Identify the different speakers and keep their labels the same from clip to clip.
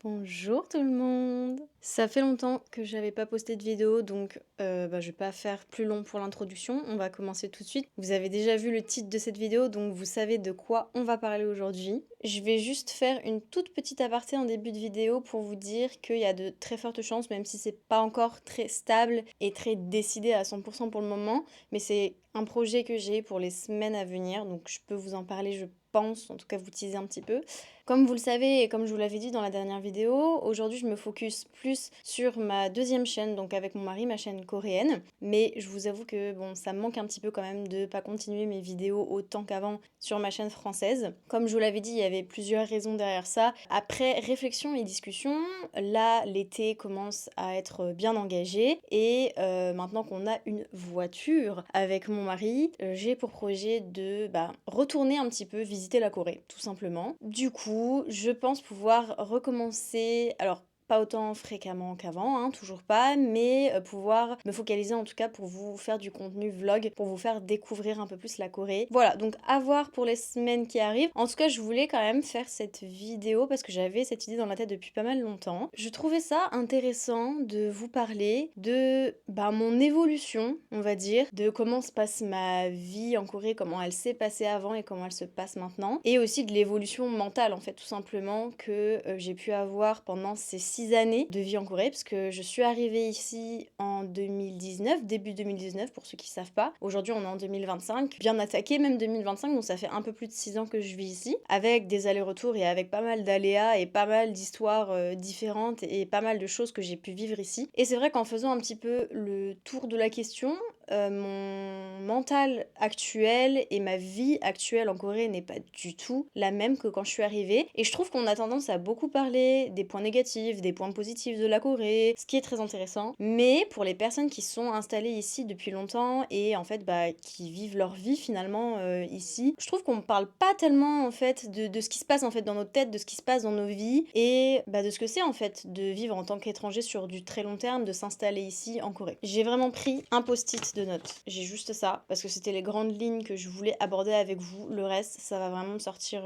Speaker 1: Bonjour tout le monde! Ça fait longtemps que j'avais pas posté de vidéo donc je vais pas faire plus long pour l'introduction, on va commencer tout de suite. Vous avez déjà vu le titre de cette vidéo donc vous savez de quoi on va parler aujourd'hui. Je vais juste faire une toute petite aparté en début de vidéo pour vous dire qu'il y a de très fortes chances, même si c'est pas encore très stable et très décidé à 100% pour le moment, mais c'est un projet que j'ai pour les semaines à venir, donc je peux vous en parler je pense, en tout cas vous teaser un petit peu. Comme vous le savez et comme je vous l'avais dit dans la dernière vidéo, aujourd'hui je me focus plus sur ma deuxième chaîne, donc avec mon mari, ma chaîne coréenne. Mais je vous avoue que bon, ça me manque un petit peu quand même de pas continuer mes vidéos autant qu'avant sur ma chaîne française. Comme je vous l'avais dit, il y avait plusieurs raisons derrière ça. Après réflexion et discussion, là l'été commence à être bien engagé et maintenant qu'on a une voiture avec mon mari, j'ai pour projet de retourner un petit peu visiter la Corée, tout simplement. Du coup, je pense pouvoir recommencer, alors pas autant fréquemment qu'avant, hein, toujours pas, mais pouvoir me focaliser en tout cas pour vous faire du contenu vlog, pour vous faire découvrir un peu plus la Corée. Voilà, donc à voir pour les semaines qui arrivent. En tout cas, je voulais quand même faire cette vidéo parce que j'avais cette idée dans la tête depuis pas mal longtemps. Je trouvais ça intéressant de vous parler de mon évolution, on va dire, de comment se passe ma vie en Corée, comment elle s'est passée avant et comment elle se passe maintenant, et aussi de l'évolution mentale en fait, tout simplement, que j'ai pu avoir pendant ces 6 années de vie en Corée, parce que je suis arrivée ici en 2019, début 2019 pour ceux qui savent pas. Aujourd'hui on est en 2025, bien attaqué même 2025, donc ça fait un peu plus de 6 ans que je vis ici, avec des allers-retours et avec pas mal d'aléas et pas mal d'histoires différentes et pas mal de choses que j'ai pu vivre ici. Et c'est vrai qu'en faisant un petit peu le tour de la question, mon mental actuel et ma vie actuelle en Corée n'est pas du tout la même que quand je suis arrivée. Et je trouve qu'on a tendance à beaucoup parler des points négatifs, des points positifs de la Corée, ce qui est très intéressant. Mais pour les personnes qui sont installées ici depuis longtemps et en fait qui vivent leur vie finalement ici, je trouve qu'on parle pas tellement en fait de ce qui se passe en fait dans nos têtes, de ce qui se passe dans nos vies et de ce que c'est en fait de vivre en tant qu'étranger sur du très long terme, de s'installer ici en Corée. J'ai vraiment pris un post-it de notes. J'ai juste ça parce que c'était les grandes lignes que je voulais aborder avec vous. Le reste, ça va vraiment me sortir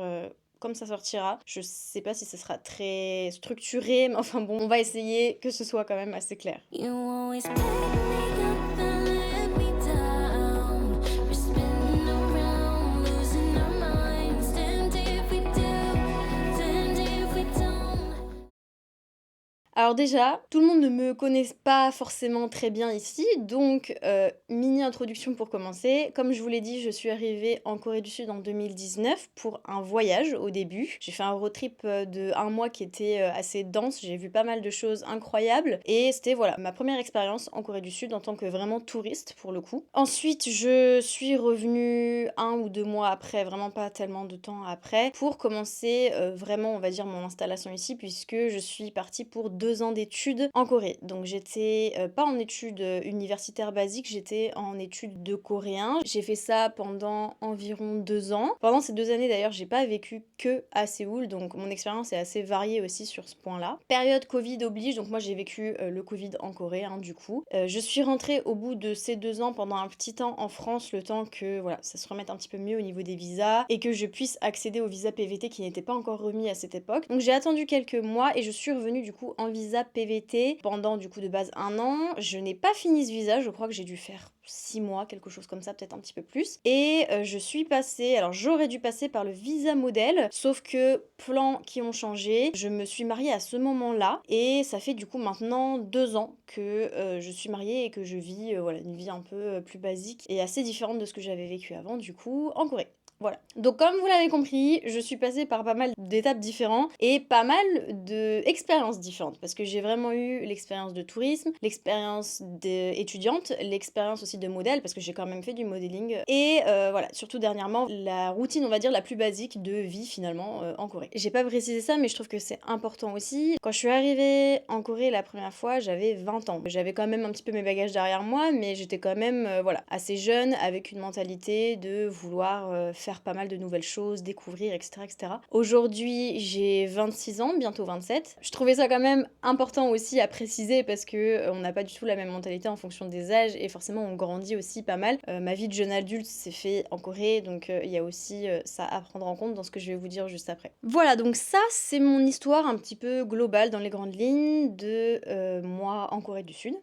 Speaker 1: comme ça sortira. Je sais pas si ce sera très structuré, mais enfin bon, on va essayer que ce soit quand même assez clair.
Speaker 2: You always pick me up and let me down. We're spinning around, losing our minds. Damned if we do, damned if we don't.
Speaker 1: Alors déjà, tout le monde ne me connaît pas forcément très bien ici, donc mini introduction pour commencer. Comme je vous l'ai dit, je suis arrivée en Corée du Sud en 2019 pour un voyage au début. J'ai fait un road trip de 1 mois qui était assez dense, j'ai vu pas mal de choses incroyables et c'était voilà ma première expérience en Corée du Sud en tant que vraiment touriste pour le coup. Ensuite, je suis revenue 1 ou 2 mois après, vraiment pas tellement de temps après, pour commencer vraiment on va dire mon installation ici puisque je suis partie pour 2 ans d'études en Corée. Donc j'étais pas en études universitaires basiques, j'étais en études de coréen. J'ai fait ça pendant environ 2 ans. Pendant ces 2 années d'ailleurs, j'ai pas vécu que à Séoul, donc mon expérience est assez variée aussi sur ce point-là. Période Covid oblige, donc moi j'ai vécu le Covid en Corée hein, du coup. Je suis rentrée au bout de ces 2 ans pendant un petit temps en France, le temps que voilà, ça se remette un petit peu mieux au niveau des visas et que je puisse accéder au visa PVT qui n'était pas encore remis à cette époque. Donc j'ai attendu quelques mois et je suis revenue du coup en visa PVT pendant du coup de base 1 an. Je n'ai pas fini ce visa, je crois que j'ai dû faire 6 mois, quelque chose comme ça, peut-être un petit peu plus. Et je suis passée, alors j'aurais dû passer par le visa modèle, sauf que plans qui ont changé, je me suis mariée à ce moment-là et ça fait du coup maintenant 2 ans que je suis mariée et que je vis voilà, une vie un peu plus basique et assez différente de ce que j'avais vécu avant du coup en Corée. Voilà. Donc comme vous l'avez compris, je suis passée par pas mal d'étapes différentes et pas mal d'expériences différentes parce que j'ai vraiment eu l'expérience de tourisme, l'expérience d'étudiante, l'expérience aussi de modèle parce que j'ai quand même fait du modeling et voilà, surtout dernièrement, la routine on va dire la plus basique de vie finalement en Corée. J'ai pas précisé ça mais je trouve que c'est important aussi. Quand je suis arrivée en Corée la première fois, j'avais 20 ans. J'avais quand même un petit peu mes bagages derrière moi mais j'étais quand même voilà, assez jeune avec une mentalité de vouloir faire pas mal de nouvelles choses, découvrir, etc., etc. Aujourd'hui, j'ai 26 ans, bientôt 27. Je trouvais ça quand même important aussi à préciser parce que on n'a pas du tout la même mentalité en fonction des âges et forcément on grandit aussi pas mal. Ma vie de jeune adulte s'est fait en Corée, donc il y a aussi ça à prendre en compte dans ce que je vais vous dire juste après. Voilà, donc ça c'est mon histoire un petit peu globale dans les grandes lignes de moi en Corée du Sud.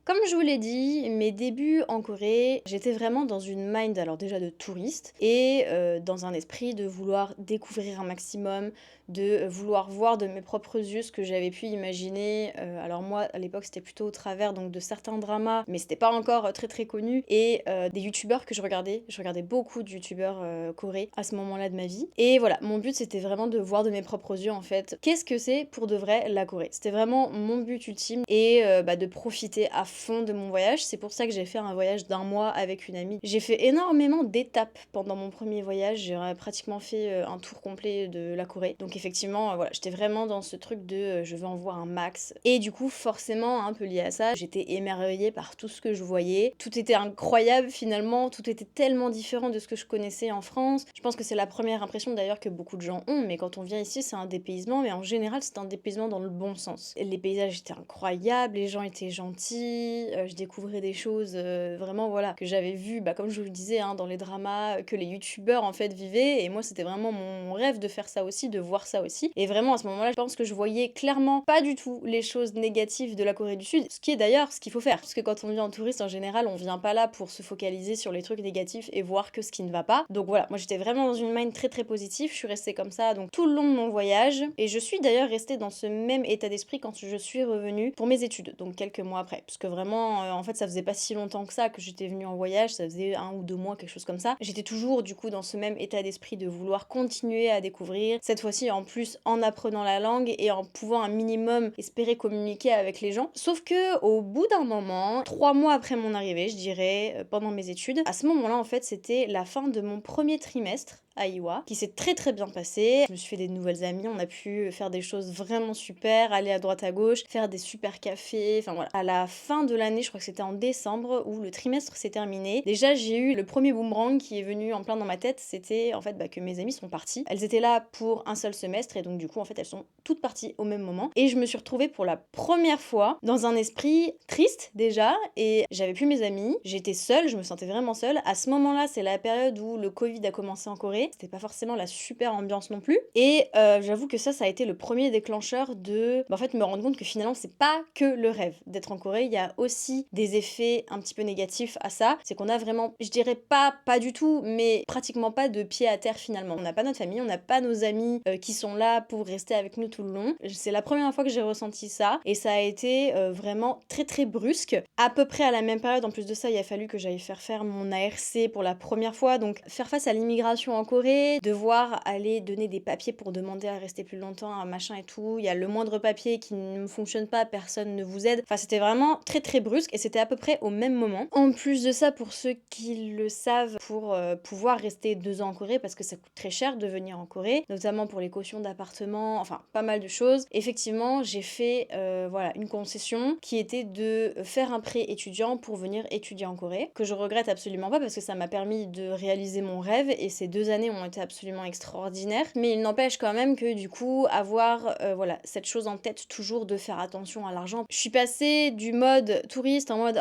Speaker 1: Comme je vous l'ai dit, mes débuts en Corée, j'étais vraiment dans une mind, alors déjà de touriste, et dans un esprit de vouloir découvrir un maximum, de vouloir voir de mes propres yeux ce que j'avais pu imaginer. Alors moi, à l'époque, c'était plutôt au travers donc de certains dramas, mais c'était pas encore très très connu, et des youtubeurs que je regardais. Je regardais beaucoup de youtubeurs coré à ce moment-là de ma vie. Et voilà, mon but c'était vraiment de voir de mes propres yeux en fait, qu'est-ce que c'est pour de vrai la Corée. C'était vraiment mon but ultime, et de profiter à fond de mon voyage. C'est pour ça que j'ai fait un voyage d'1 mois avec une amie. J'ai fait énormément d'étapes pendant mon premier voyage. J'ai pratiquement fait un tour complet de la Corée. Donc effectivement, voilà, j'étais vraiment dans ce truc de je veux en voir un max. Et du coup, forcément, un peu lié à ça, j'étais émerveillée par tout ce que je voyais. Tout était incroyable finalement. Tout était tellement différent de ce que je connaissais en France. Je pense que c'est la première impression d'ailleurs que beaucoup de gens ont. Mais quand on vient ici, c'est un dépaysement. Mais en général, c'est un dépaysement dans le bon sens. Les paysages étaient incroyables. Les gens étaient gentils. Je découvrais des choses vraiment voilà que j'avais vues comme je vous le disais hein, dans les dramas que les youtubeurs en fait vivaient, et moi c'était vraiment mon rêve de faire ça aussi, de voir ça aussi. Et vraiment à ce moment-là je pense que je voyais clairement pas du tout les choses négatives de la Corée du Sud, ce qui est d'ailleurs ce qu'il faut faire, parce que quand on vient en touriste en général on vient pas là pour se focaliser sur les trucs négatifs et voir que ce qui ne va pas. Donc voilà, moi j'étais vraiment dans une mind très très positive, je suis restée comme ça donc tout le long de mon voyage, et je suis d'ailleurs restée dans ce même état d'esprit quand je suis revenue pour mes études, donc quelques mois après, parce que vraiment en fait ça faisait pas si longtemps que ça que j'étais venue en voyage, ça faisait 1 ou 2 mois, quelque chose comme ça. J'étais toujours du coup dans ce même état d'esprit de vouloir continuer à découvrir, cette fois-ci en plus en apprenant la langue et en pouvant un minimum espérer communiquer avec les gens. Sauf que au bout d'un moment, 3 mois après mon arrivée, je dirais, pendant mes études, à ce moment-là en fait c'était la fin de mon premier trimestre à Iwa, qui s'est très très bien passé. Je me suis fait des nouvelles amies, on a pu faire des choses vraiment super, aller à droite à gauche, faire des super cafés, enfin voilà. À la fin de l'année, je crois que c'était en décembre, où le trimestre s'est terminé, déjà j'ai eu le premier boomerang qui est venu en plein dans ma tête, c'était en fait que mes amies sont parties. Elles étaient là pour un seul semestre, et donc du coup en fait elles sont toutes parties au même moment, et je me suis retrouvée pour la première fois dans un esprit triste déjà, et j'avais plus mes amis, j'étais seule, je me sentais vraiment seule. À ce moment-là, c'est la période où le Covid a commencé en Corée, c'était pas forcément la super ambiance non plus, et j'avoue que ça a été le premier déclencheur de en fait me rendre compte que finalement c'est pas que le rêve d'être en Corée, il y a aussi des effets un petit peu négatifs à ça, c'est qu'on a vraiment, je dirais pas du tout, mais pratiquement pas de pied à terre finalement. On n'a pas notre famille, on n'a pas nos amis qui sont là pour rester avec nous tout le long. C'est la première fois que j'ai ressenti ça, et ça a été vraiment très très brusque. À peu près à la même période, en plus de ça, il a fallu que j'aille faire mon ARC pour la première fois, donc faire face à l'immigration en Corée, devoir aller donner des papiers pour demander à rester plus longtemps, un machin et tout. Il y a le moindre papier qui ne fonctionne pas, personne ne vous aide. Enfin, c'était vraiment très très brusque, et c'était à peu près au même moment. En plus de ça, pour ceux qui le savent, pour pouvoir rester 2 ans en Corée, parce que ça coûte très cher de venir en Corée, notamment pour les cautions d'appartement, enfin pas mal de choses. Effectivement, j'ai fait voilà, une concession qui était de faire un prêt étudiant pour venir étudier en Corée, que je regrette absolument pas parce que ça m'a permis de réaliser mon rêve, et ces 2 années ont été absolument extraordinaires. Mais il n'empêche quand même que du coup, avoir voilà, cette chose en tête toujours de faire attention à l'argent. Je suis passée du mode touriste en mode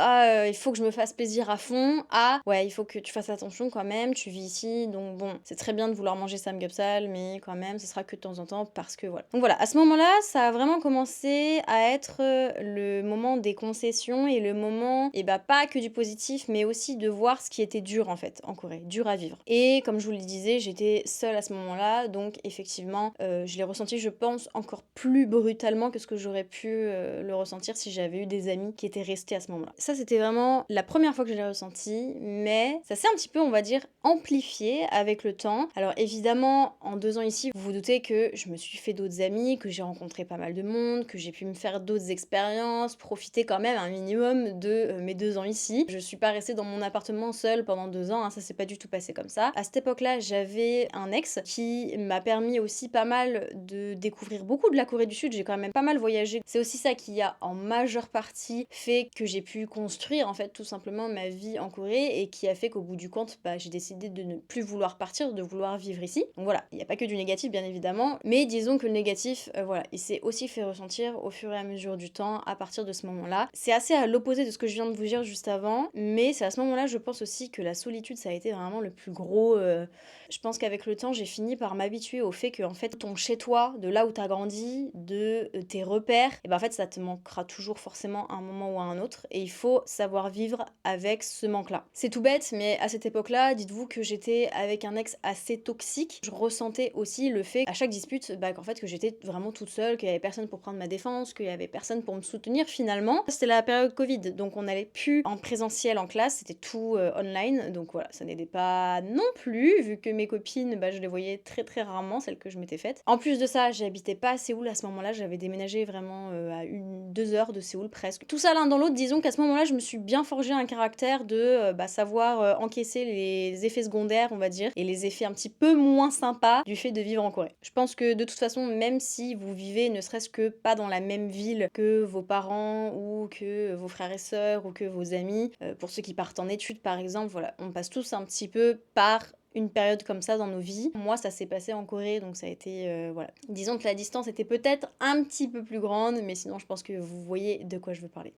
Speaker 1: il faut que je me fasse plaisir à fond, à ouais, il faut que tu fasses attention quand même, tu vis ici, donc bon, c'est très bien de vouloir manger samgyeopsal, mais quand même, ce sera que de temps en temps parce que voilà. Donc voilà, à ce moment-là, ça a vraiment commencé à être le moment des concessions, et le moment, et pas que du positif, mais aussi de voir ce qui était dur en fait en Corée, dur à vivre. Et comme je vous le disais, j'étais seule à ce moment-là, donc effectivement, je l'ai ressenti, je pense, encore plus brutalement que ce que j'aurais pu le ressentir si j'avais eu des amis qui étaient restés à ce moment-là. Ça, c'était vraiment la première fois que je l'ai ressenti, mais ça s'est un petit peu, on va dire, amplifié avec le temps. Alors évidemment, en 2 ans ici, vous vous doutez que je me suis fait d'autres amis, que j'ai rencontré pas mal de monde, que j'ai pu me faire d'autres expériences, profiter quand même un minimum de mes 2 ans ici. Je suis pas restée dans mon appartement seule pendant 2 ans, hein, ça s'est pas du tout passé comme ça. À cette époque-là, j'avais j'avais un ex qui m'a permis aussi pas mal de découvrir beaucoup de la Corée du Sud. J'ai quand même pas mal voyagé. C'est aussi ça qui a en majeure partie fait que j'ai pu construire en fait tout simplement ma vie en Corée et qui a fait qu'au bout du compte, bah, j'ai décidé de ne plus vouloir partir, de vouloir vivre ici. Donc voilà, il n'y a pas que du négatif bien évidemment, mais disons que le négatif, voilà, il s'est aussi fait ressentir au fur et à mesure du temps à partir de ce moment-là. C'est assez à l'opposé de ce que je viens de vous dire juste avant, mais c'est à ce moment-là, je pense aussi que la solitude, ça a été vraiment le plus gros. Je pense qu'avec le temps, j'ai fini par m'habituer au fait que en fait, ton chez-toi, de là où t'as grandi, de tes repères, et ben en fait, ça te manquera toujours forcément à un moment ou à un autre, et il faut savoir vivre avec ce manque-là. C'est tout bête, mais à cette époque-là, dites-vous que j'étais avec un ex assez toxique. Je ressentais aussi le fait, à chaque dispute, bah, qu'en fait, que j'étais vraiment toute seule, qu'il y avait personne pour prendre ma défense, qu'il y avait personne pour me soutenir finalement. C'était la période Covid, donc on n'allait plus en présentiel en classe, c'était tout online, donc voilà, ça n'aidait pas non plus, vu que mes copines, bah, je les voyais très très rarement, celles que je m'étais faites. En plus de ça, j'habitais pas à Séoul à ce moment-là, j'avais déménagé vraiment à 2 heures de Séoul presque. Tout ça l'un dans l'autre, disons qu'à ce moment-là, je me suis bien forgé un caractère de bah, savoir encaisser les effets secondaires, on va dire, et les effets un petit peu moins sympas du fait de vivre en Corée. Je pense que de toute façon, même si vous vivez ne serait-ce que pas dans la même ville que vos parents ou que vos frères et sœurs ou que vos amis, pour ceux qui partent en études par exemple, voilà, on passe tous un petit peu par une période comme ça dans nos vies. Moi, ça s'est passé en Corée, donc ça a été, voilà. Disons que la distance était peut-être un petit peu plus grande, mais sinon je pense que vous voyez de quoi je veux parler.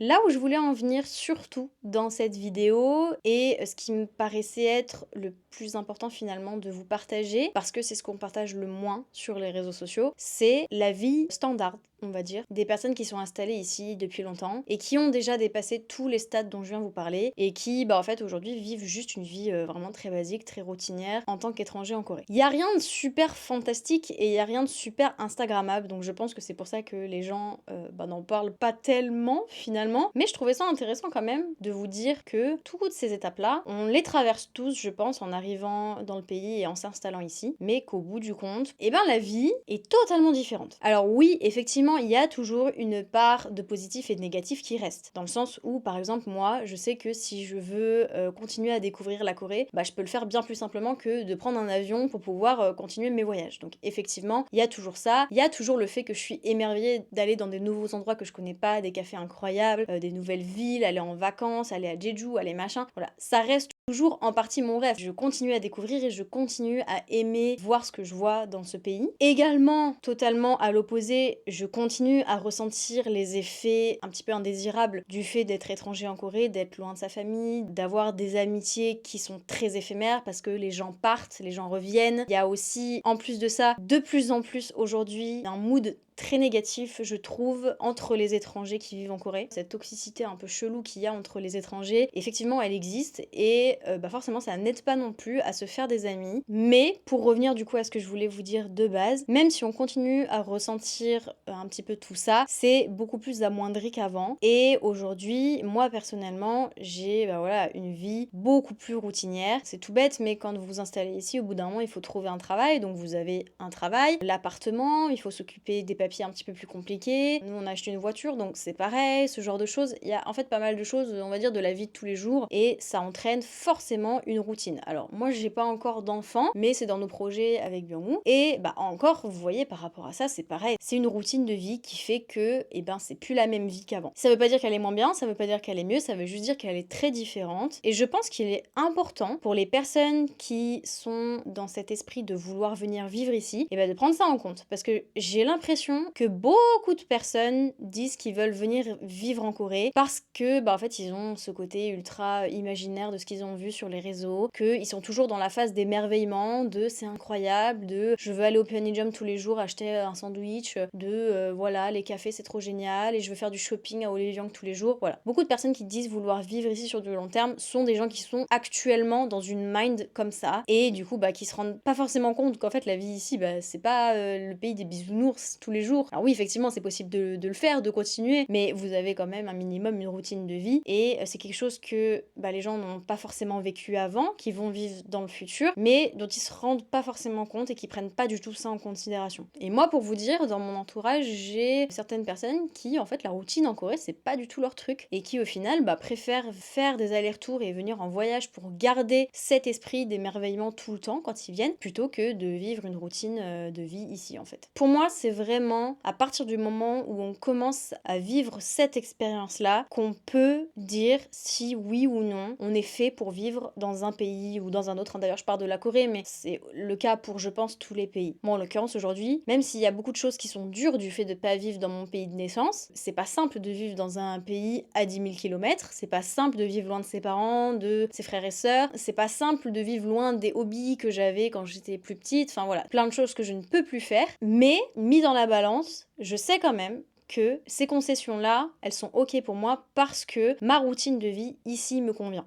Speaker 1: Là où je voulais en venir surtout dans cette vidéo, et ce qui me paraissait être le plus important finalement de vous partager, parce que c'est ce qu'on partage le moins sur les réseaux sociaux, c'est la vie standard, on va dire, des personnes qui sont installées ici depuis longtemps et qui ont déjà dépassé tous les stades dont je viens vous parler et qui, bah en fait, aujourd'hui vivent juste une vie vraiment très basique, très routinière en tant qu'étranger en Corée. Il y a rien de super fantastique et il y a rien de super instagrammable, donc je pense que c'est pour ça que les gens bah, n'en parlent pas tellement finalement, mais je trouvais ça intéressant quand même de vous dire que toutes ces étapes-là, on les traverse tous, je pense, en arrivant dans le pays et en s'installant ici, mais qu'au bout du compte, eh ben la vie est totalement différente. Alors oui, effectivement, il y a toujours une part de positif et de négatif qui reste, dans le sens où, par exemple, moi, je sais que si je veux continuer à découvrir la Corée, bah je peux le faire bien plus simplement que de prendre un avion pour pouvoir continuer mes voyages. Donc effectivement, il y a toujours ça, il y a toujours le fait que je suis émerveillée d'aller dans des nouveaux endroits que je connais pas, des cafés incroyables, des nouvelles villes, aller en vacances, aller à Jeju, aller machin, voilà, ça reste toujours en partie mon rêve. Je continue à découvrir et je continue à aimer voir ce que je vois dans ce pays. Également, totalement à l'opposé, je continue à ressentir les effets un petit peu indésirables du fait d'être étranger en Corée, d'être loin de sa famille, d'avoir des amitiés qui sont très éphémères parce que les gens partent, les gens reviennent. Il y a aussi, en plus de ça, de plus en plus aujourd'hui, un mood très négatif, je trouve, entre les étrangers qui vivent en Corée. Cette toxicité un peu chelou qu'il y a entre les étrangers, effectivement, elle existe et bah forcément, ça n'aide pas non plus à se faire des amis. Mais pour revenir du coup à ce que je voulais vous dire de base, même si on continue à ressentir un petit peu tout ça, c'est beaucoup plus amoindri qu'avant. Et aujourd'hui, moi personnellement, j'ai bah voilà, une vie beaucoup plus routinière. C'est tout bête, mais quand vous vous installez ici, au bout d'un moment, il faut trouver un travail. Donc vous avez un travail, l'appartement, il faut s'occuper des papiers un petit peu plus compliqués. Nous, on a acheté une voiture, donc c'est pareil, ce genre de choses. Il y a en fait pas mal de choses, on va dire, de la vie de tous les jours, et ça entraîne forcément une routine. Alors, moi, j'ai pas encore d'enfant, mais c'est dans nos projets avec Byung-woo. Et bah encore, vous voyez, par rapport à ça, c'est pareil. C'est une routine de vie qui fait que, eh ben, c'est plus la même vie qu'avant. Ça veut pas dire qu'elle est moins bien, ça veut pas dire qu'elle est mieux, ça veut juste dire qu'elle est très différente. Et je pense qu'il est important pour les personnes qui sont dans cet esprit de vouloir venir vivre ici, et ben, de prendre ça en compte. Parce que j'ai l'impression que beaucoup de personnes disent qu'ils veulent venir vivre en Corée parce que, bah, en fait, ils ont ce côté ultra imaginaire de ce qu'ils ont vu sur les réseaux, qu'ils sont toujours dans la phase d'émerveillement, de c'est incroyable, de je veux aller au Pyeongjam tous les jours acheter un sandwich, de voilà, les cafés c'est trop génial et je veux faire du shopping à Oliviang tous les jours. Voilà. Beaucoup de personnes qui disent vouloir vivre ici sur du long terme sont des gens qui sont actuellement dans une mind comme ça et du coup, bah, qui se rendent pas forcément compte qu'en fait, la vie ici, bah, c'est pas le pays des bisounours tous les jours. Alors oui, effectivement, c'est possible de le faire, de continuer, mais vous avez quand même un minimum une routine de vie et c'est quelque chose que bah, les gens n'ont pas forcément forcément vécu avant, qui vont vivre dans le futur, mais dont ils se rendent pas forcément compte et qui prennent pas du tout ça en considération. Et moi, pour vous dire, dans mon entourage, j'ai certaines personnes qui, en fait, la routine en Corée, c'est pas du tout leur truc, et qui, au final, préfèrent faire des allers-retours et venir en voyage pour garder cet esprit d'émerveillement tout le temps quand ils viennent, plutôt que de vivre une routine de vie ici, en fait. Pour moi, c'est vraiment à partir du moment où on commence à vivre cette expérience-là qu'on peut dire si oui ou non on est fait pour vivre dans un pays ou dans un autre. D'ailleurs, je parle de la Corée, mais c'est le cas pour, je pense, tous les pays. Moi, en l'occurrence, aujourd'hui, même s'il y a beaucoup de choses qui sont dures du fait de pas vivre dans mon pays de naissance, c'est pas simple de vivre dans un pays à 10 000 km, c'est pas simple de vivre loin de ses parents, de ses frères et sœurs, c'est pas simple de vivre loin des hobbies que j'avais quand j'étais plus petite, enfin voilà, plein de choses que je ne peux plus faire, mais mis dans la balance, je sais quand même que ces concessions-là, elles sont ok pour moi parce que ma routine de vie ici me convient.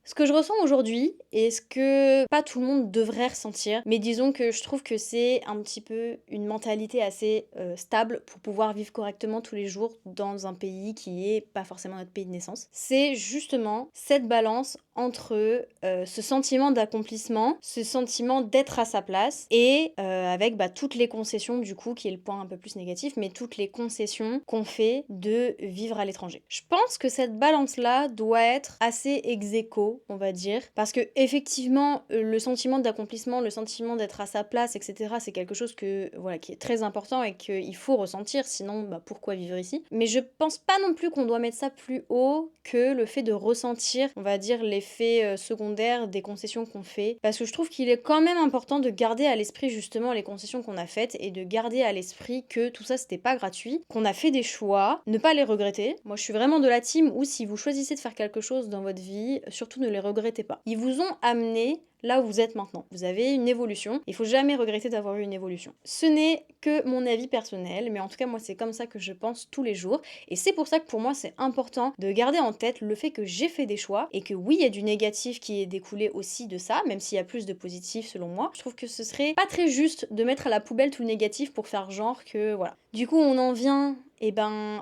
Speaker 1: Ce que je ressens aujourd'hui, et ce que pas tout le monde devrait ressentir, mais disons que je trouve que c'est un petit peu une mentalité assez stable pour pouvoir vivre correctement tous les jours dans un pays qui est pas forcément notre pays de naissance. C'est justement cette balance entre ce sentiment d'accomplissement, ce sentiment d'être à sa place, et avec toutes les concessions du coup, qui est le point un peu plus négatif, mais toutes les concessions qu'on fait de vivre à l'étranger. Je pense que cette balance-là doit être assez ex-aequo, on va dire, parce que effectivement le sentiment d'accomplissement, le sentiment d'être à sa place, etc., c'est quelque chose que voilà qui est très important et qu'il faut ressentir, sinon pourquoi vivre ici. Mais je pense pas non plus qu'on doit mettre ça plus haut que le fait de ressentir, on va dire, l'effet secondaire des concessions qu'on fait, parce que je trouve qu'il est quand même important de garder à l'esprit justement les concessions qu'on a faites et de garder à l'esprit que tout ça c'était pas gratuit, qu'on a fait des choix, ne pas les regretter. Moi je suis vraiment de la team où si vous choisissez de faire quelque chose dans votre vie, surtout ne les regrettez pas. Ils vous ont amené là où vous êtes maintenant. Vous avez une évolution. Il faut jamais regretter d'avoir eu une évolution. Ce n'est que mon avis personnel, mais en tout cas moi c'est comme ça que je pense tous les jours. Et c'est pour ça que pour moi c'est important de garder en tête le fait que j'ai fait des choix et que oui il y a du négatif qui est découlé aussi de ça, même s'il y a plus de positif selon moi. Je trouve que ce serait pas très juste de mettre à la poubelle tout le négatif pour faire genre que voilà. Du coup on en vient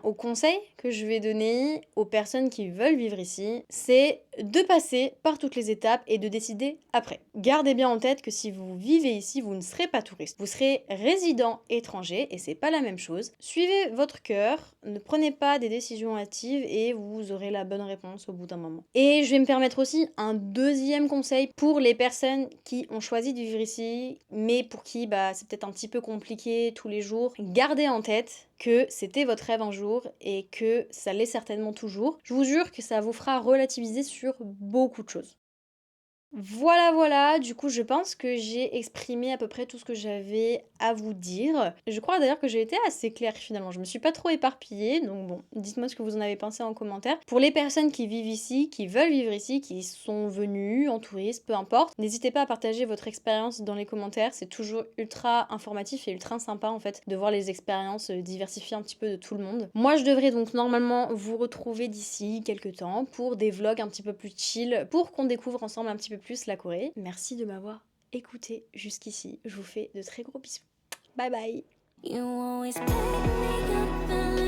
Speaker 1: au conseil que je vais donner aux personnes qui veulent vivre ici, c'est de passer par toutes les étapes et de décider après. Gardez bien en tête que si vous vivez ici, vous ne serez pas touriste. Vous serez résident étranger et c'est pas la même chose. Suivez votre cœur, ne prenez pas des décisions hâtives et vous aurez la bonne réponse au bout d'un moment. Et je vais me permettre aussi un deuxième conseil pour les personnes qui ont choisi de vivre ici, mais pour qui c'est peut-être un petit peu compliqué tous les jours. Gardez en tête que c'était votre rêve un jour et que ça l'est certainement toujours. Je vous jure que ça vous fera relativiser sur beaucoup de choses. Voilà, du coup je pense que j'ai exprimé à peu près tout ce que j'avais à vous dire. Je crois d'ailleurs que j'ai été assez claire finalement, je me suis pas trop éparpillée, donc bon, dites-moi ce que vous en avez pensé en commentaire. Pour les personnes qui vivent ici, qui veulent vivre ici, qui sont venues en tourisme, peu importe, n'hésitez pas à partager votre expérience dans les commentaires, c'est toujours ultra informatif et ultra sympa en fait de voir les expériences diversifiées un petit peu de tout le monde. Moi je devrais donc normalement vous retrouver d'ici quelques temps pour des vlogs un petit peu plus chill, pour qu'on découvre ensemble un petit peu plus la Corée. Merci de m'avoir écouté jusqu'ici. Je vous fais de très gros bisous. Bye bye.
Speaker 2: You always pick me up and